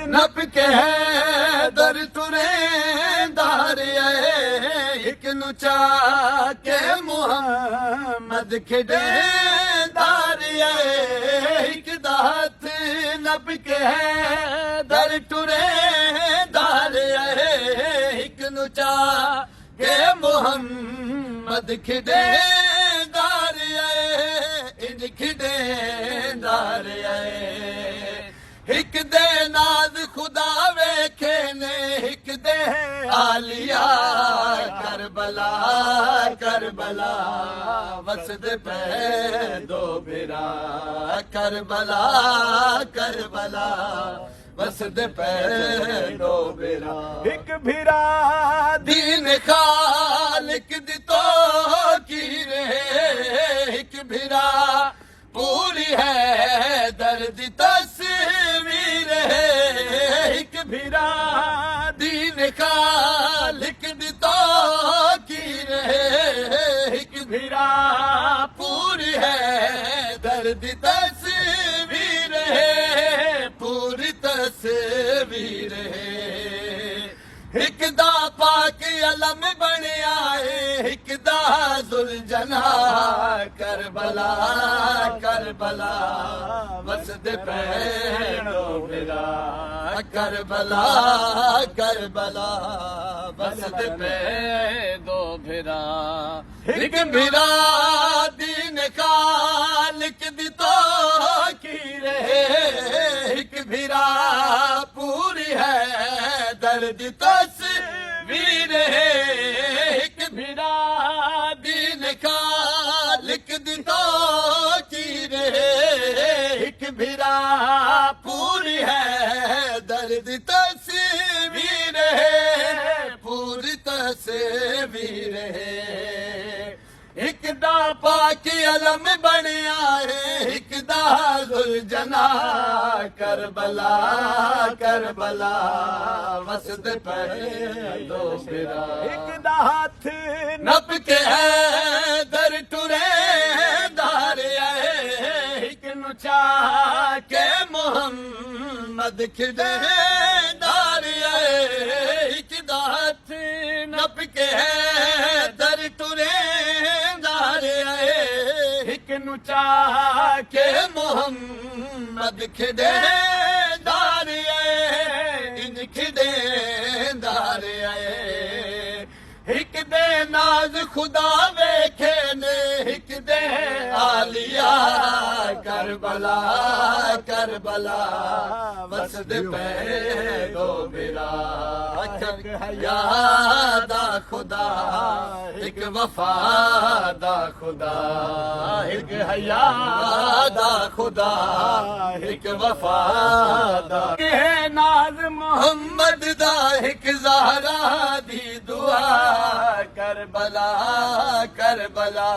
नप के है दर तुरे दारिया एक नुचा के मुहम्मद खिडे दारिया एक दात नप के है दर तुरे दारिया एक नुचा के मुहम्मद खिडे दारिया इन खिडे दारिया हिक दे नाज खुदा वेखे ने हिक दे आलिया करबला करबला वसद पे दो बिरा करबला करबला वसद पे दो बिरा एक भिरा दीन खालिक दितो की रे हिक भिरा पूरी है दर्द तस्वीर है एक भिरा दीन खालिक दितो की रहे एक भिरा पूरी है दर्द तस्वीर है पूरी तस्वीर है एक दा पाक अलम बने आए एक दा जुलझना करबला करबला वसद पैरो बिरा करबला करबला वसद पे दो भिरा एक भिरा दीन खालिक दितो की रहे एक भिरा पूरी है दर्द तस्वीर है एक भिरा दीन खालिक दितो की रहे एक भिरा पूरी है दर्द तस्वीर है पूरी तस्वीर है एक दा पाक अलम बने आए एक दा जुलझना करबला करबला वसद पे दो बिरा एक दा हाथ नप के है दर टुरे दारे एक नुचा के मोहम्मद खिदे दारे एक दात नप के है दर टुरे दारे एक नुचा के मोहम्मद खिदे दारे इन खिदे दारे एक दे नाज खुदा वेखे ने एक दे आलिया करबला करबला वसद पे दो बिरा यादा खुदा एक वफादा खुदा एक हयादा खुदा एक वफादा के नाज मोहम्मद दा एक ज़हरा दी दुआ करबला करबला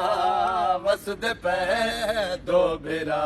वसद पे दो बिरा